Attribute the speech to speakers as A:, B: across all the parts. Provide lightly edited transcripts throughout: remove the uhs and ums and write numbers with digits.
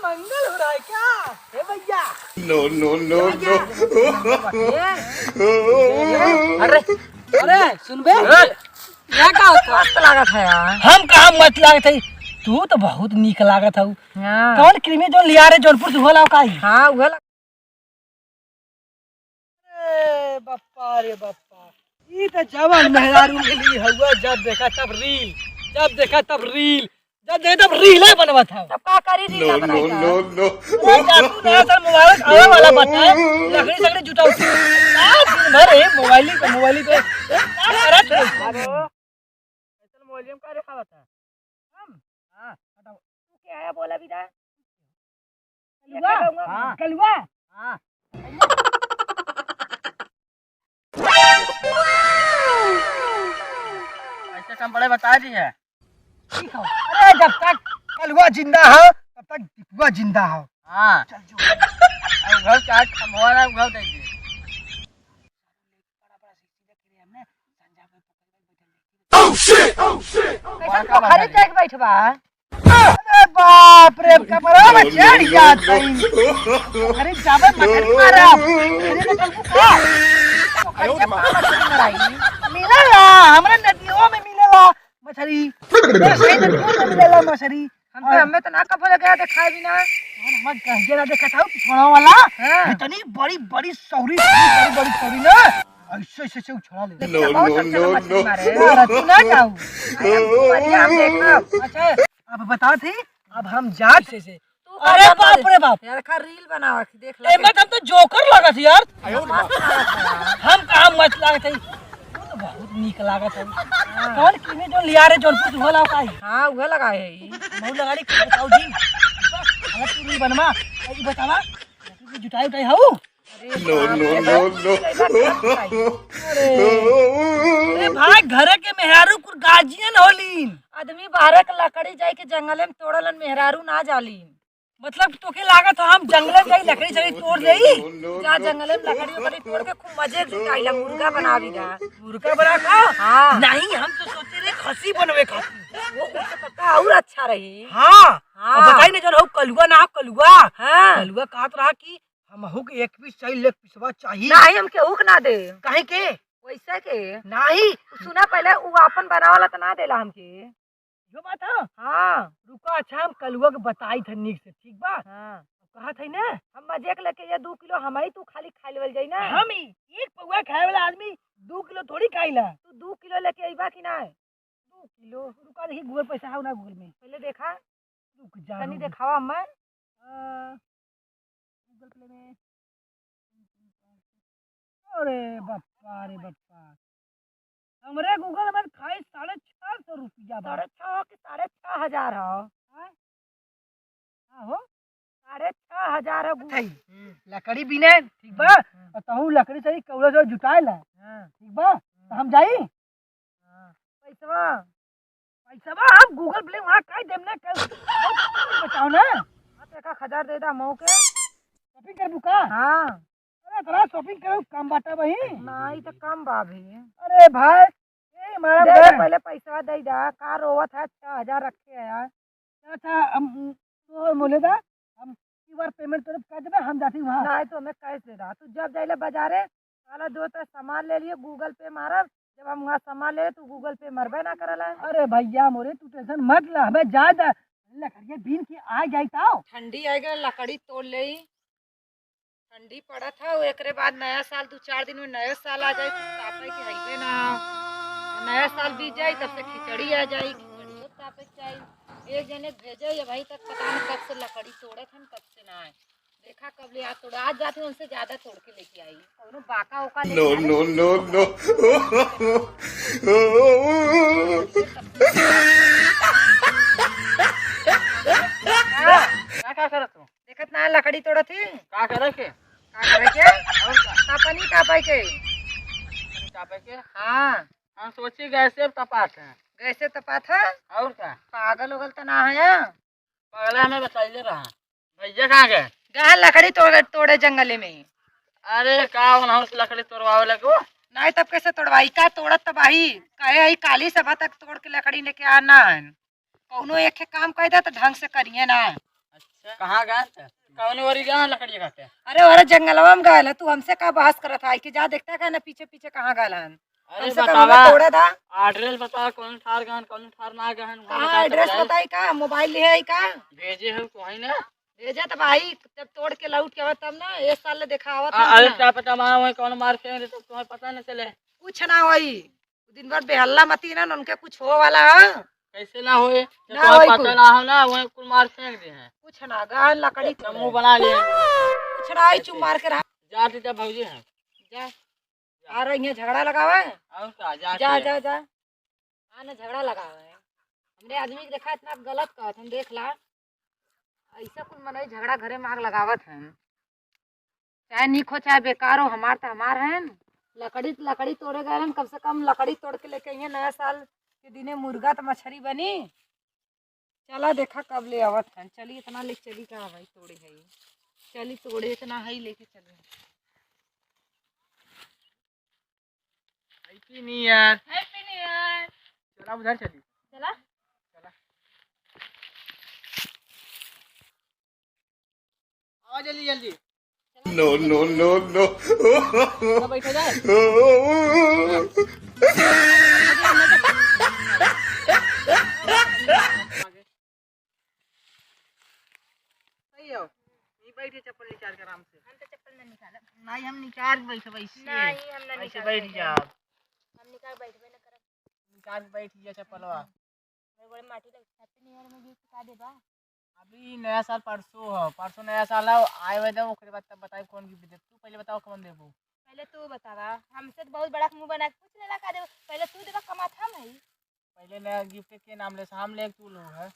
A: मंगल हो रहा है क्या? हे भैया
B: नो नो नो नो।
A: अरे अरे सुन बे क्या का होता
C: मस्त लागत है यार।
A: हम कहाँ मत लागत है तू तो बहुत नीक लागत है
C: हाँ
A: कौन क्रीमी जो लिया रे जौनपुर से होला का
C: हाँ उहे
A: अरे बप्पा रे बप्पा ये तो जवान मेहरारू के लिए हुआ जब देखा तब रील जब देखा तब रील है बनवा था
C: तब का करी
B: नो
C: रीला
B: नो
C: बनाई
B: नो नो।
A: अरे जातू नया साल मोबाइल आवे वाला बता लकड़ी सकड़ी जुटाऊ दिन भर है मोबाइल पे क्या करत है
C: चल वॉल्यूम का रेखा बता हम हां हटाओ तू क्या आया बोला विदा
A: कलुआ कलुआ
C: हां ऐसे कम बड़े बता दी है।
A: अरे जब तक कलुआ जिंदा हो तब तक दिपुआ जिंदा हो
C: हां
A: चल जो
C: अब घर चाट खमवाना घर दे दे कैसे पोखरी जाके बैठबा।
A: अरे बाप रे कमरा में चढ़ जात अरे जावे मछली मारब अरे तो कल का
C: पोखरी में मछली मराई
A: मिलेला हमरा नदियों में मिलेला मछली सही नदियों में मिलेला मछली
C: हमें तो ना कब गया दिखाई भी ना
A: हम कहिए ना देखा था छोड़ा वाला
C: हाँ।
A: इतनी बड़ी बड़ी सौरी ना ऐसे ऐसे से उछला ले
B: नो नो नो नो।
A: यार तू ना जाऊ
C: बढ़िया हम देखब।
A: अच्छा अब बता थी अब हम जात से
C: तू
A: अरे बाप रे बाप
C: यार का रील बनावा देख ले
A: एमे हम तो जोकर लागत यार
C: मस्त लागत है यार।
A: हम कहाँ मत लागत है तू तो बहुत नीक लागत है कौन किने जो लिया रे जौनपुर से होला का
C: हाँ उहे लगाए है ई
A: मऊ लगाड़ी बताओ जी अगर तू नहीं बनवा ई बतावा तू जुटाई उठाई हऊ
B: नो नो नो नो।
A: अरे भाई घरे के मेहरारू कुल गार्जियन होलीन
C: आदमी बाहर के लकड़ी जाए के जंगल में तोड़लन मेहरारू ना जालीन
A: मतलब तोके लागत हम जंगल जाई लकड़ी सड़ी तोड़ देई
C: जा जंगल में लकड़ी वकड़ी तोड़ के खूब मजे से खाइला मुर्गा बनावी जा
A: मुर्गा बना का
C: हाँ
A: नहीं हम तो सोचे रे खसी बनवे खातिर
C: वो उससे पता और अच्छा रही
A: हाँ
C: हाँ।
A: अब बताई ना जन हो कलुआ ना कलुआ
C: हाँ
A: कलुआ काट रहा कि हम हुक एक पीस चाहिए लेग पीसवा चाहिए
C: नहीं हम केहू के ना दे
A: काहे के
C: वैसे के
A: नहीं
C: सुना पहले उ अपन बनावाला तो ना देला हमके
A: जो बात है
C: हाँ
A: रुका अच्छा हम कलुआ के बताई थे निक से ठीक बा
C: हाँ
A: कहा थे ना
C: हम मजे के लेके ये 2 किलो हमारी तू खाली खाई लेवल जाई ना
A: हम ही एक पौवा खाए वाला आदमी 2 किलो थोड़ी खाइला
C: तू 2 किलो लेके आईबा कि ना
A: 2 किलो रुका देखी गूगल पैसा है ना गूगल में
C: पहले देखा
A: रुक जा
C: तनी दिखावा हमें
A: गूगल प्ले में अरे बप्पा रे बप्पा हमरे गूगल में खाई 650 रुपया बा
C: 6.5 कि 6.5 हो
A: हाँ हो
C: 6.5 है
A: थई लकड़ी बिने ठीक बा और तहु लकड़ी सही कौड़ा से जुटाए ला ठीक बा तो हम जाई
C: पैसा
A: पैसा बा हम गूगल प्ले वहां काई देम ना कल बताओ ना
C: एक 1000 दे दा मऊ के
A: शॉपिंग कर बुका
C: हाँ
A: अरे तोरा शॉपिंग करो कम बाटा बही
C: नहीं तो कम बाभी
A: अरे भाई ए हमारा
C: दे
A: घर
C: पहले पैसा दे दा का रोवत है 6000 रखे है यार
A: अच्छा हम तो बोले था हम क्यूआर पेमेंट तरफ कर देबे हम जाती वहां
C: नहीं तो हमें कैश दे दा तू जब जाइले बाजारे साला जो तो सामान ले लिए गूगल पे मारब जब हम वहाँ सामान ले तू गूगल पे मरबे ना करला
A: अरे भैया मोरे तू टेंशन मत ला हमें ज्यादा लकड़िया बीन की आ जाई ताओ
C: ठंडी आई गई लकड़ी तोड़ ले ठंडी पड़ा था एकरे बाद नया साल 2-4 दिन में नया साल आ जाए तापे के हईबे ना नया साल बीत जाए तब से खिचड़ी आ जाए खिचड़ी तापे चाहिए एक जने भेजे या भाई तक पता नहीं कब से लकड़ी तोड़े थे कब से ना आए देखा कब ले आज तोड़ा आज जाते उनसे ज्यादा तोड़ के लेके आई कौनो बाका ओका ले
B: नो नो नो नो।
C: क्या करत तू देखत ना लकड़ी तोड़ा थी
D: का करे के
C: का करे के और तापनी तापाई के
D: तापे के
C: हाँ
D: हम सोची गैसे तपात है
C: कैसे तपा था
D: और का
C: पागल उगल तो ना है
D: पगला हमें बताइले रहा भैया कहाँ गए
C: गहन लकड़ी तोड़े जंगले में
D: अरे का उस लकड़ी तोड़वावे लगो
C: नहीं तब कैसे तोड़वाई का तोड़त तबाही कहे आई काली सभा तक तोड़ के लकड़ी लेके आना है कौनो एक काम कह दे तो ढंग से करिए ना
D: कहाँ गए थे? कौन वरी गए लकड़ी काटे?
C: अरे अरे जंगलवा में गए तू हमसे का बहस करत है कि जा देखता का ना पीछे पीछे कहाँ गए हन
D: अरे
C: हमसे का
D: बतावा
C: हमें तोड़े था
D: एड्रेस बता कौन ठार गए कौन ठार ना गए
C: कहाँ एड्रेस बताई का मोबाइल लिए है का
D: भेजे हो तो है ना।
C: भेजा तब आई जब तोड़ के लौट के आवत तब ना एक साल ले दिखावत
D: अरे क्या पता मारा वही कौन मार के तो तुम्हें पता न चले।
C: कुछ ना होई दिन भर बेहल्ला मती ना उनके कुछ हो वाला है
D: कैसे ना होए
C: ना
D: तो
C: होई
D: पता
C: कुछ।
D: ना हो ना वही कुल मार फेंक दे हैं
C: कुछ ना गहन लकड़ी
D: तो मुंह बना लिए
C: कुछ ना आई चुप मार के रहा
D: जाते तब भौजी हैं
C: जा आ रही है झगड़ा लगावे
D: और क्या
C: जा जा जा आने झगड़ा लगावे हमने आदमी के देखा इतना गलत कहत हम देख ला ऐसा कुल मनई झगड़ा घरे में आग लगावत हैं चाहे निक हो चाहे बेकार हो हमार तो हमार है लकड़ी तोड़े गए हैं कम से कम लकड़ी तोड़ के लेके आइए नया साल के दिने मुर्गा तो मछली बनी चला देखा कब ले आवत हैं चली इतना ले चली का भाई तोड़े है चली तोड़े इतना है लेके चले
D: happy new year
C: happy new year
D: चला उधर चली
C: चला
D: चला आओ जल्दी जल्दी
B: No, no, no, no.
D: बैठा जाए सही हो नहीं बैठे चप्पल निकाल के आराम से
C: हम तो चप्पल ना निकाला
D: नहीं हम निकाल बैठे वैसे
C: नहीं हम ना
D: ऐसे
C: निकाल
D: बैठ जाओ
C: हम निकाल बैठबे ना करब
D: निकाल के बैठ जा चप्पलवा
C: बड़े माटी लग हैप्पी न्यू ईयर में गिफ्ट का देबा
D: अभी नया साल परसों हो परसों नया साल है आए हुए दे ओकरे बाद तब बताई कौन गिफ्ट दे तू पहले बताओ कौन देबू
C: पहले तू बतावा हमसे तो बहुत बड़ा मुंह बना के पूछ लेला का देबा पहले तू देबा कमात हम है
D: पहले नया गिफ्ट के नाम ले हम ले तू लो है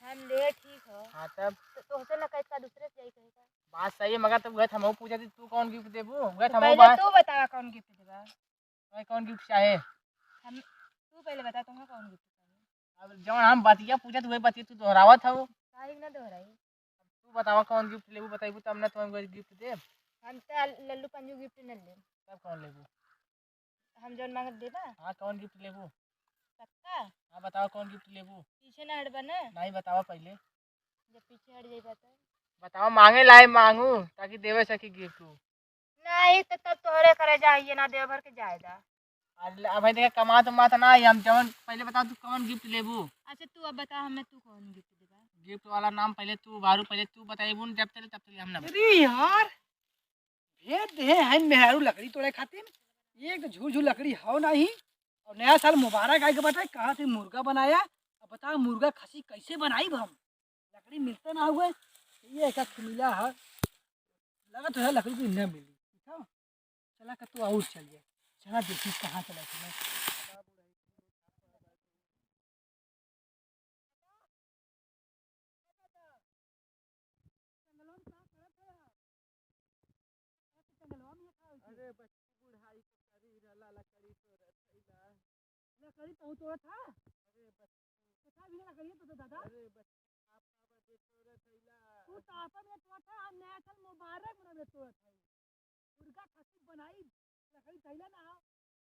C: हम ले ठीक हो
D: हाँ तब
C: तो होते ना कैसा दूसरे से जाई कहेगा
D: बात सही है मगर तब गए हम पूछा थी तू कौन गिफ्ट देबू गए हम
C: पहले तू बतावा कौन गिफ्ट देबा
D: भाई कौन गिफ्ट चाहे
C: हम तू पहले बता तुमको कौन गिफ्ट चाहिए
D: अब जब हम बतिया पूछा तो वही बतिया तू दोहरावत हो
C: काहे ना दोहराई
D: तू बतावा कौन गिफ्ट लेबू बताइबू तब ना तुम गिफ्ट देब
C: हम तो लल्लू पंजू गिफ्ट न ले
D: तब कौन लेबू
C: हम जौन मांगत देबा
D: हाँ कौन गिफ्ट लेबू
C: पक्का
D: हाँ बताओ कौन गिफ्ट लेबू
C: पीछे ना हटबा ना
D: नहीं बतावा पहले
C: जब पीछे हट जाइबा तो
D: बताओ मांगे लाए मांगू ताकि देवे सकी गिफ्ट
C: नहीं तो तब तोहरे करे जाइए ना देवभर के जायदा
D: अब भाई देखा कमा तो मात ना हम जवन पहले बताओ तू कौन गिफ्ट लेबू
C: अच्छा तू अब बता हमें तू कौन गिफ्ट देबा
D: गिफ्ट वाला नाम पहले तू बारू पहले तू बताइबू जब तक हम ना
A: अरे यार भेज दे हैं मेहरू लकड़ी तोड़े खातिर एक तो झूठ झूठ लकड़ी हो नहीं और नया साल मुबारक आए के बताए कहाँ से मुर्गा बनाया अब बता मुर्गा खसी कैसे बनाई हम लकड़ी मिलते ना हुए ये ऐसा मिला है लगा तो है लकड़ी तो न मिली ठीक है चला कर तू और चलिए चला देखी कहाँ चला तुम्हें लकड़ी तो तोड़ा था पता भी ना लकड़ी तो दादा तू तापा में तोड़ा था हम नया साल मुबारक मनावे तोड़ा था मुर्गा खसी बनाई लकड़ी थैला ना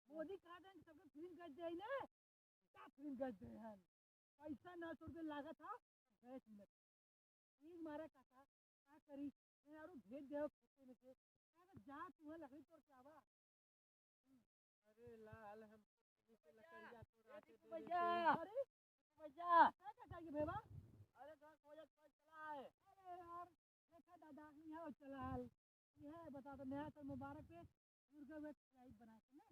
A: मोदी कहा दें सबके फिल्म कर दे ना क्या फिल्म कर दे हैं पैसा 900 रुपये लागत था 10 मिनट एक मारा काका क्या करी मैं यार भेज दे खेते में से जा तू है लकड़ी तोड़ के आवा अरे लाल हम लकड़िया तोड़ा के भैया अरे भैया क्या चाहिए भेवा अरे घर खोजत खोज चला है अरे यार देखा दादा यहाँ चला यह बता दो नया साल मुबारक पे मुर्गा वेट फ्राई बना के ना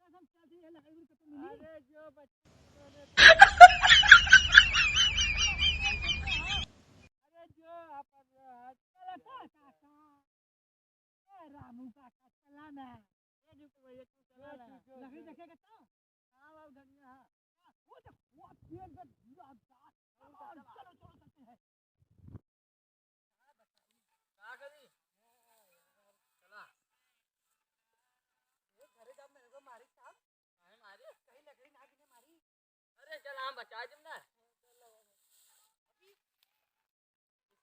A: अरे हम चलते हैं लकड़ी को तो मिली अरे जो बच्चे अरे जो अपन चला काका रामू काका चला ना ये जो भैया तू चला ना लकड़ी देखेगा तो हां बाबू धनिया हां वो तो वो पेड़ पे चलो चलो चलते हैं
D: क्या करी चला
A: ये घरे जब मेरे को मारी था
D: काहे मारी
A: कहीं लकड़ी ना गिने मारी
D: अरे चल हम बचा देम ना अभी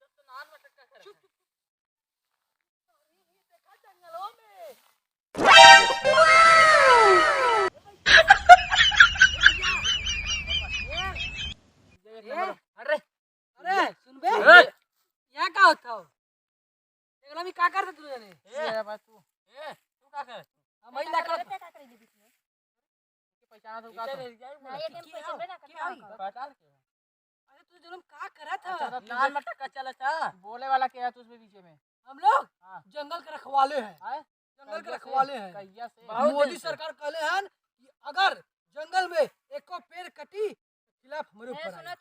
D: सब तो नान में टक्का कर
A: देखा जंगलों में
D: अरे
A: अरे सुन बे तेरा का होता हो जंगल में का करते तू जाने
D: ए बस तू का कर
A: हम ही ना कर
D: पहचाना तो का पहचान के
A: अरे तू जन्म का करा था
D: अच्छा नान मटक का चला था बोले वाला क्या है तू उसमें पीछे में
A: हम लोग
D: हाँ।
A: जंगल के रखवाले हैं
D: हैं?
A: जंगल के रखवाले हैं
D: कैया से
A: मोदी सरकार कहले हैं कि अगर जंगल में एको पेड़ कटी खिलाफ हमारे ऊपर आई।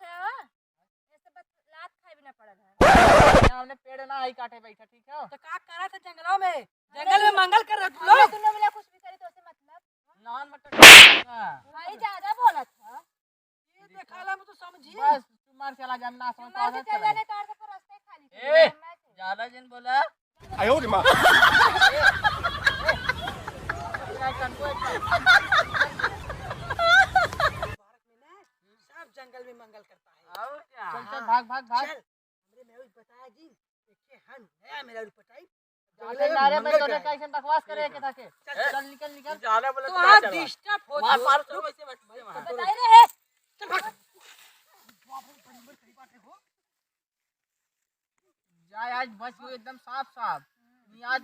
D: हमने पेड़ ना आई काटे बैठा ठीक है
A: तो का करा था जंगलों में जंगल में मंगल कर रहे तू लोग
D: नान मटक
A: ये देखाला में तो समझी
D: बस तू मार चला जा ना समझ तो चला ए ज्यादा जन बोला
B: 哎呦我的妈！
A: सब जंगल में मंगल करता है
D: और क्या चल चल भाग भाग भाग
A: चल हमरे में बताया जी देखे हन नया मेरा पटाई
D: अरे नारे में तोने कैसे बकवास करे के थाके चल निकल निकल ज्यादा बोले
A: तो आज डिस्टर्ब हो
D: मार मार तो वैसे बैठ
A: बताई रे है चल भाग
D: जाए आज बस वो एकदम साफ साफ आज